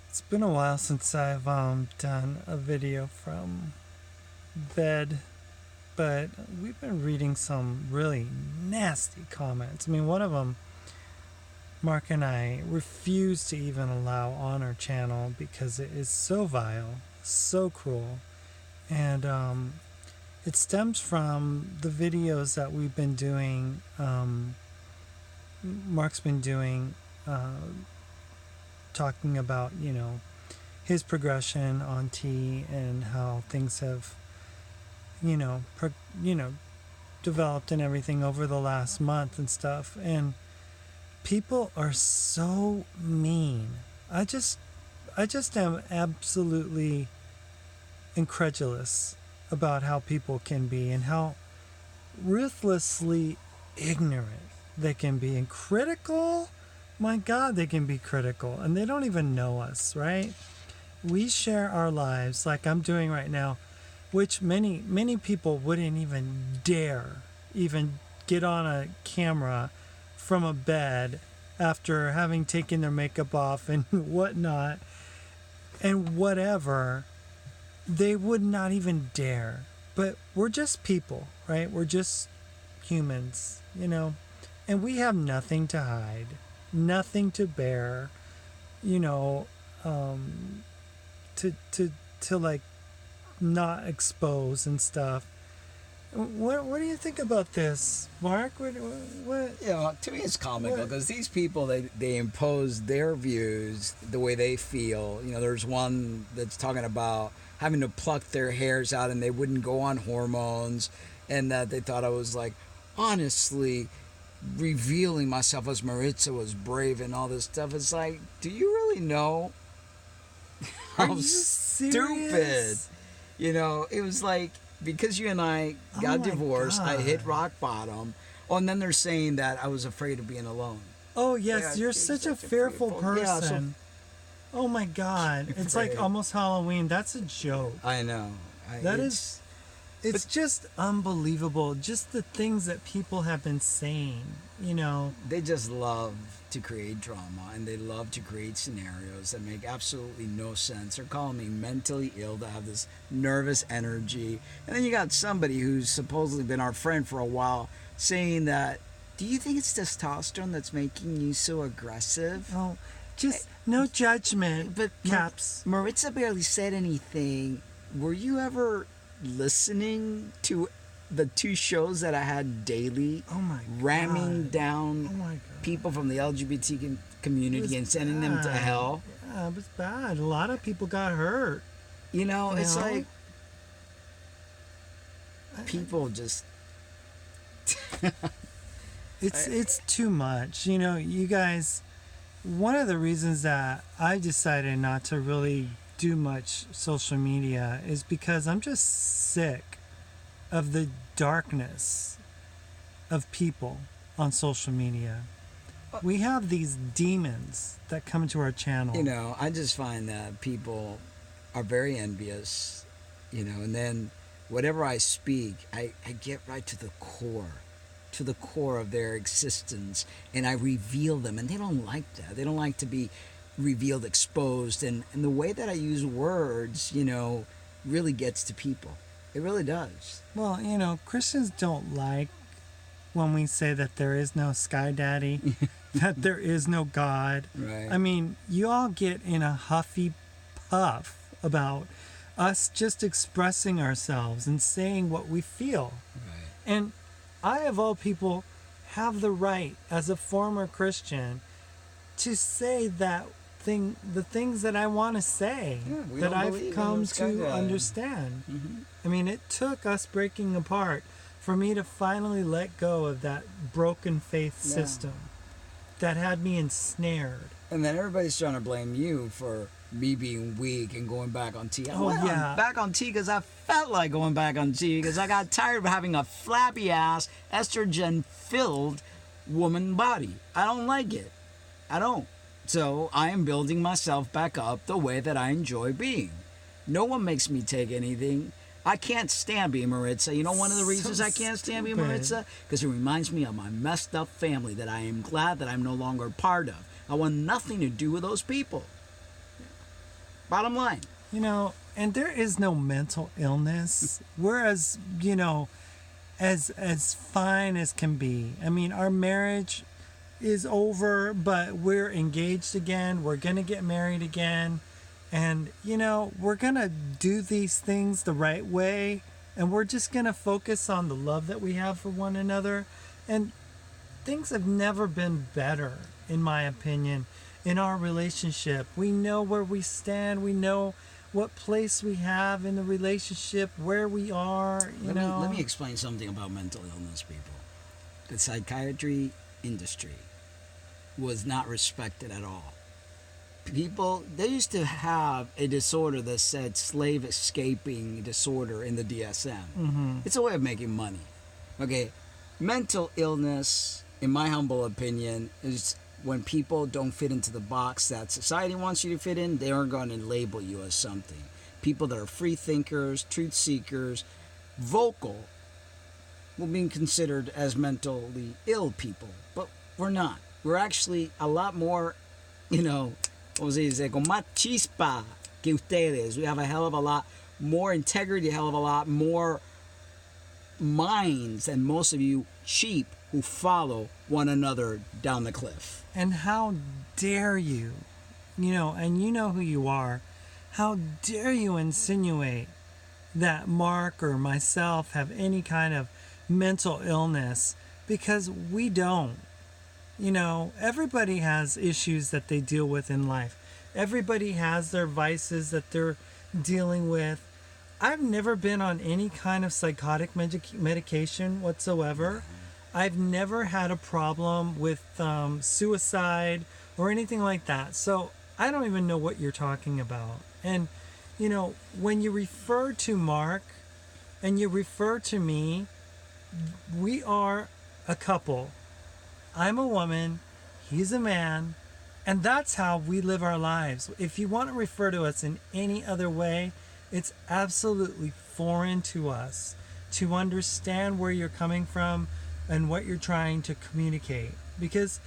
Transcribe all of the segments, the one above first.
It's been a while since I've done a video from bed, but we've been reading some really nasty comments. I mean, one of them, Mark and I refuse to even allow on our channel because it is so vile, so cruel, and it stems from the videos that we've been doing. Mark's been doing. Talking about his progression on T and how things have developed and everything over the last month and stuff, and people are so mean. I just am absolutely incredulous about how people can be and how ruthlessly ignorant they can be and critical. My God, they can be critical, and they don't even know us, right? We share our lives like I'm doing right now, which many people wouldn't even dare even get on a camera from a bed after having taken their makeup off and whatnot and whatever. They would not even dare. But we're just people, right? We're just humans, and we have nothing to hide, nothing to bear, to like not expose and stuff. What do you think about this, Mark? What? To me it's comical because these people, they impose their views the way they feel. There's one that's talking about having to pluck their hairs out and they wouldn't go on hormones, and that they thought I was like honestly revealing myself as Maritza was brave and all this stuff. It's like, do you really know how stupid? It was like, because you and I got divorced, I hit rock bottom. Oh, and then they're saying that I was afraid of being alone. Oh, yes, you're such a fearful person. Oh, my God. It's like almost Halloween. That's a joke. I know. It's just unbelievable. Just the things that people have been saying, They just love to create drama, and they love to create scenarios that make absolutely no sense. They're calling me mentally ill to have this nervous energy. And then you got somebody who's supposedly been our friend for a while saying that, do you think it's testosterone that's making you so aggressive? Oh, just no judgment. But Caps. Maritza barely said anything. Were you ever listening to the 2 shows that I had daily? Oh my God. Ramming down people from the LGBT community and sending them to hell. Yeah, it was bad. A lot of people got hurt. It's like people just it's too much. You guys, one of the reasons that I decided not to really do much social media is because I'm just sick of the darkness of people on social media. We have these demons that come to our channel. I just find that people are very envious, and then whatever I speak, I get right to the core of their existence, and I reveal them, and they don't like that. They don't like to be revealed, exposed, and the way that I use words, really gets to people. It really does. Well, Christians don't like when we say that there is no Sky Daddy, that there is no God. Right. I mean, you all get in a huffy puff about us just expressing ourselves and saying what we feel. Right. And I, of all people, have the right, as a former Christian, to say the things that I want to say, that I've come to understand. Mm-hmm. I mean, it took us breaking apart for me to finally let go of that broken faith system that had me ensnared. And then everybody's trying to blame you for me being weak and going back on T. I'm back on T because I felt like going back on T because I got tired of having a flappy ass, estrogen-filled woman body. I don't like it. I don't. So I am building myself back up the way that I enjoy being. No one makes me take anything. I can't stand being Maritza. You know one of the reasons I can't stand being Maritza? Because it reminds me of my messed up family that I am glad that I'm no longer part of. I want nothing to do with those people. Bottom line. And there is no mental illness. We're as fine as can be. I mean, our marriage is over, but we're engaged again. We're going to get married again. And, we're going to do these things the right way. And we're just going to focus on the love that we have for one another. And things have never been better, in my opinion, in our relationship. We know where we stand. We know what place we have in the relationship, where we are, Let me explain something about mental illness, people. The psychiatry industry was not respected at all. People, they used to have a disorder that said slave escaping disorder in the DSM. Mm-hmm. It's a way of making money. Okay, mental illness, in my humble opinion, is when people don't fit into the box that society wants you to fit in. They aren't going to label you as something. People that are free thinkers, truth seekers, vocal, will be considered as mentally ill people. But we're not. We're actually a lot more, como se dice, con más chispa que ustedes. We have a hell of a lot more integrity, a hell of a lot more minds than most of you sheep who follow one another down the cliff. And how dare you, and you know who you are, how dare you insinuate that Mark or myself have any kind of mental illness, because we don't. Everybody has issues that they deal with in life. Everybody has their vices that they're dealing with. I've never been on any kind of psychotic medication whatsoever. I've never had a problem with suicide or anything like that. So I don't even know what you're talking about. And, when you refer to Mark and you refer to me, we are a couple. I'm a woman, he's a man, and that's how we live our lives. If you want to refer to us in any other way, it's absolutely foreign to us to understand where you're coming from and what you're trying to communicate, because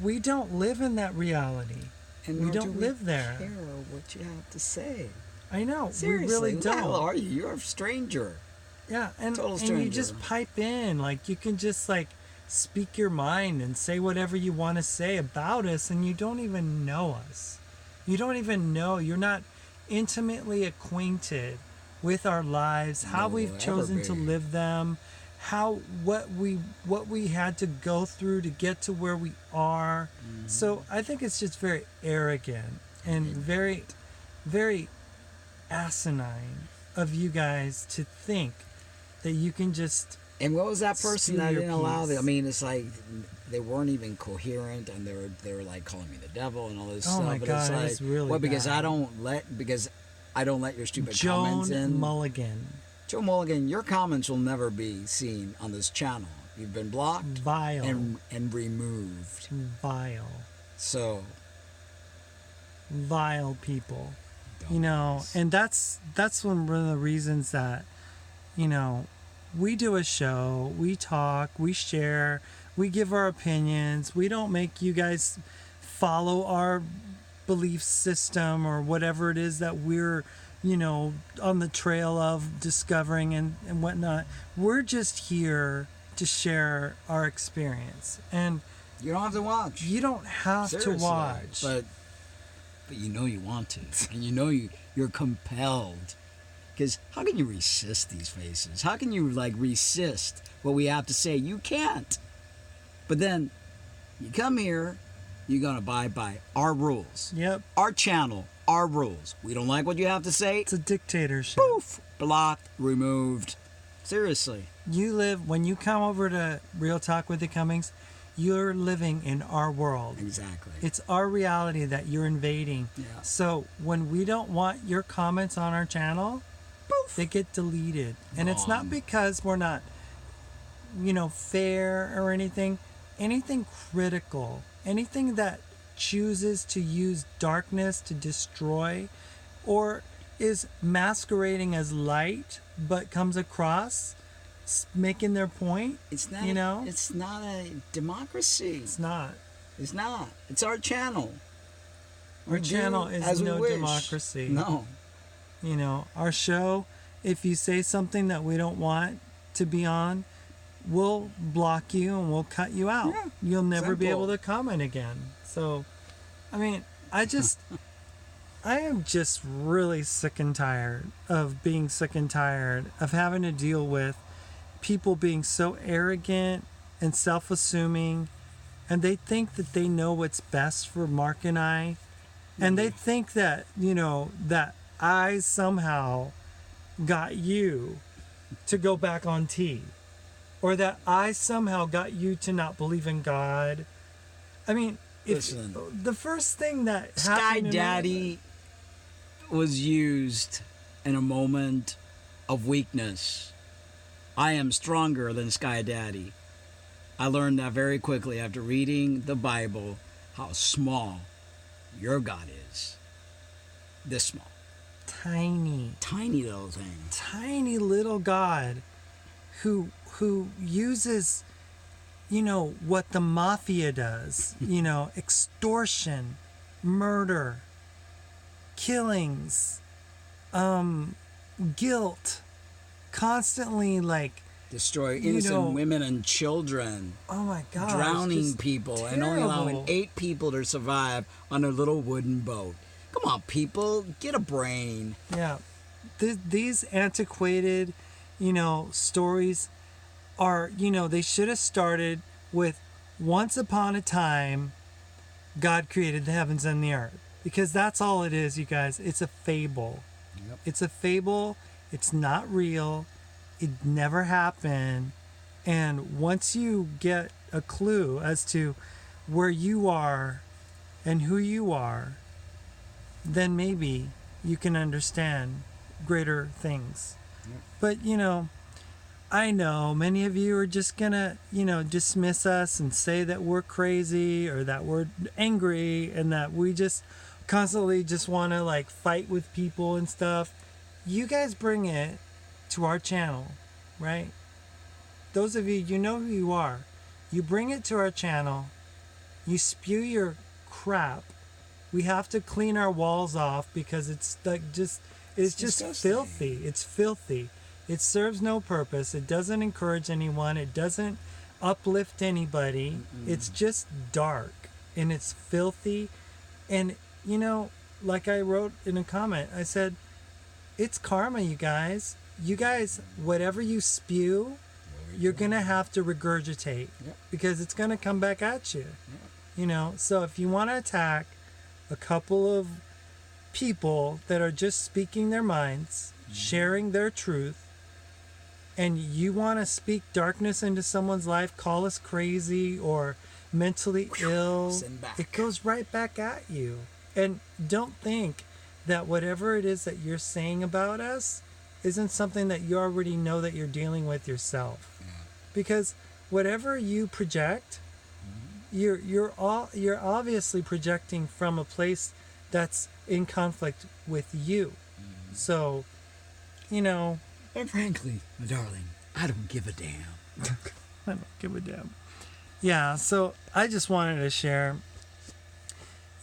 we don't live in that reality. And we don't live there. Care what you have to say. I know. Seriously, we really who don't. the hell are you? You're a stranger. Yeah, and Total stranger. you just pipe in, you can just speak your mind and say whatever you want to say about us, and you don't even know us. You don't even know. You're not intimately acquainted with our lives, how we've chosen to live them, what we had to go through to get to where we are. So I think it's just very arrogant and very, very asinine of you guys to think that you can just. And what was that person that didn't allow piece. I mean, it's like they weren't even coherent, and they were calling me the devil and all this stuff. Oh my but God, it's like, it's really well, because bad. I don't let your stupid comments in. Joan Mulligan. Joe Mulligan, your comments will never be seen on this channel. You've been blocked, Vile. and removed. Vile. So Vile people. Dumbass. And that's one of the reasons that, we do a show, we talk, we share, we give our opinions. We don't make you guys follow our belief system or whatever it is that we're, on the trail of discovering and whatnot. We're just here to share our experience. And you don't have to watch. you don't have Seriously, to watch. But you want to. And you're compelled. Because how can you resist these faces? How can you resist what we have to say? You can't. But then you come here, you're going to abide by our rules. Yep. Our channel, our rules. We don't like what you have to say. It's a dictatorship. Poof. Blocked, removed. Seriously. When you come over to Real Talk with the Cummings, you're living in our world. Exactly. It's our reality that you're invading. Yeah. So when we don't want your comments on our channel, Poof. they get deleted. And it's not because we're not, fair or anything. Anything critical, anything that chooses to use darkness to destroy or is masquerading as light but comes across making their point. It's not. It's not a democracy. It's not. It's not. It's our channel. Our channel is no democracy. No. You know, our show, if you say something that we don't want to be on, we'll block you and we'll cut you out. Yeah, You'll never be simple. able to comment again. So, I mean, I am just really sick and tired of being sick and tired of having to deal with people being so arrogant and self-assuming, and they think that they know what's best for Mark and I, and they think that, you know, that I somehow got you to go back on T, or that I somehow got you to not believe in God. I mean, Listen, the first thing that Sky happened Daddy was used in a moment of weakness. I am stronger than Sky Daddy. I learned that very quickly after reading the Bible, how small your God is. This small. tiny Little thing. tiny little God who uses, you know, what the mafia does, you know, extortion, murder, killings, guilt, constantly, like, Destroy you innocent know, women and children. oh my God, Drowning people and only allowing 8 people to survive on a little wooden boat. Come on, people, get a brain. Yeah, these antiquated, you know, stories are, you know, they should have started with once upon a time God created the heavens and the earth, because that's all it is, you guys. It's a fable. Yep. It's a fable. It's not real. It never happened. And once you get a clue as to where you are and who you are, then maybe you can understand greater things. Yep. But, you know, I know many of you are just gonna, you know, dismiss us and say that we're crazy or that we're angry and that we just constantly just want to, like, fight with people and stuff. You guys bring it to our channel, right? Those of you, you know who you are. You bring it to our channel. You spew your crap. We have to clean our walls off because it's like it's just disgusting. filthy. It's filthy. It serves no purpose. It doesn't encourage anyone. It doesn't uplift anybody. It's just dark and it's filthy. And, you know, like I wrote in a comment, I said, it's karma, you guys. You guys, whatever you spew, you're going to have to regurgitate. Yep. Because it's going to come back at you. Yep. You know, so if you want to attack a couple of people that are just speaking their minds, sharing their truth, and you want to speak darkness into someone's life, call us crazy or mentally ill, Send back. it goes right back at you. And don't think that whatever it is that you're saying about us isn't something that you already know that you're dealing with yourself. Yeah. Because whatever you project, you're obviously projecting from a place that's in conflict with you. So, you know, And frankly, my darling, I don't give a damn. I don't give a damn. Yeah, so I just wanted to share,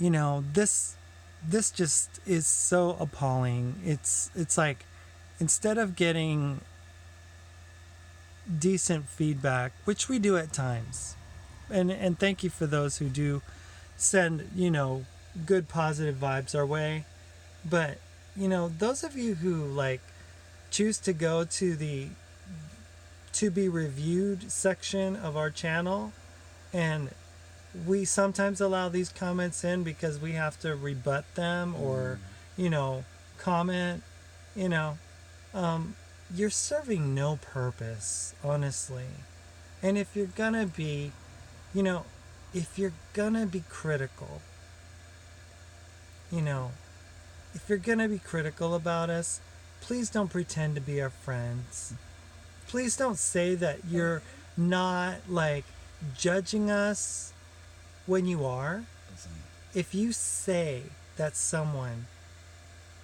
you know, this just is so appalling. It's like, instead of getting decent feedback, which we do at times, and thank you for those who do send, you know, good positive vibes our way, but, you know, those of you who, like, choose to go to the to be reviewed section of our channel, and we sometimes allow these comments in because we have to rebut them or, you know, comment, you know, you're serving no purpose, honestly. And if you're gonna be, you know, if you're gonna be critical, you know, if you're gonna be critical about us, please don't pretend to be our friends. Please don't say that you're not, like, judging us when you are. Listen, If you say that someone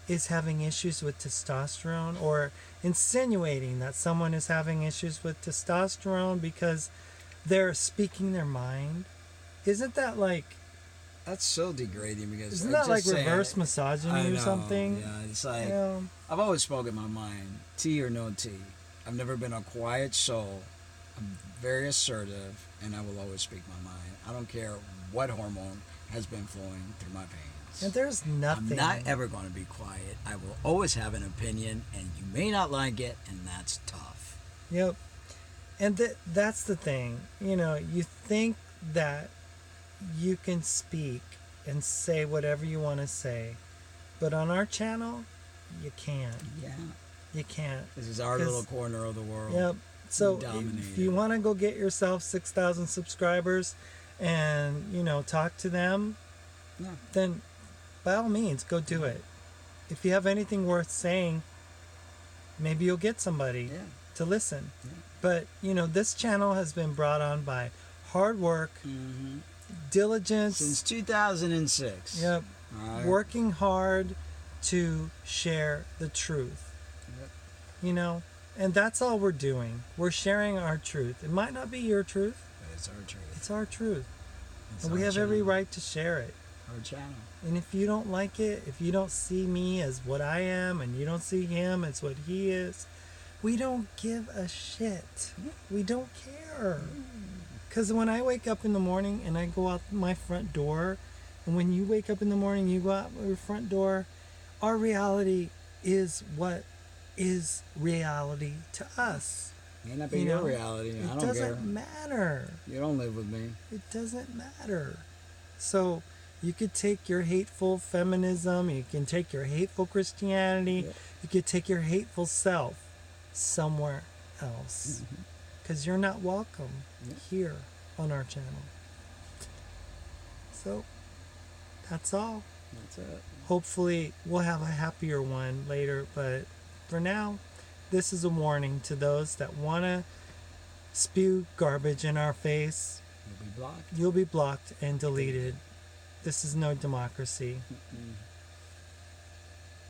is having issues with testosterone, or insinuating that someone is having issues with testosterone because they're speaking their mind, isn't that, like, That's so degrading because Isn't that like just saying reverse it- I misogyny or know, something? Yeah, it's like Yeah. I've always spoken my mind, tea or no tea. I've never been a quiet soul. I'm very assertive, and I will always speak my mind. I don't care what hormone has been flowing through my veins. And there's nothing. I'm not ever going to be quiet. I will always have an opinion, and you may not like it, and that's tough. Yep. And that's the thing. You know, you think that you can speak and say whatever you want to say, but on our channel, you can't. Yeah. You can't. This is our 'Cause- little corner of the world. Yep. So Dominated. if you want to go get yourself 6,000 subscribers and, you know, talk to them, Yeah. then by all means, go do it. If you have anything worth saying, maybe you'll get somebody Yeah. to listen. Yeah. But, you know, this channel has been brought on by hard work, Mm-hmm. diligence, Since 2006. yep, All right. working hard to share the truth. Yep. You know, and that's all we're doing. We're sharing our truth. It might not be your truth, But it's our truth. it's our truth. It's And we our have every channel. right to share it. Our channel. And if you don't like it, if you don't see me as what I am and you don't see him as what he is, we don't give a shit. We don't care. Because when I wake up in the morning and I go out my front door, and when you wake up in the morning, you go out your front door, our reality is what is reality to us. May not be You your know, reality. I It don't doesn't care. matter. You don't live with me. It doesn't matter. So you could take your hateful feminism, you can take your hateful Christianity, Yeah. you could take your hateful self somewhere else. Because you're not welcome Yeah. here on our channel. So that's all. That's it. Hopefully we'll have a happier one later, but for now, this is a warning to those that want to spew garbage in our face. You'll be blocked. You'll be blocked and deleted. This is no democracy. Mm-mm.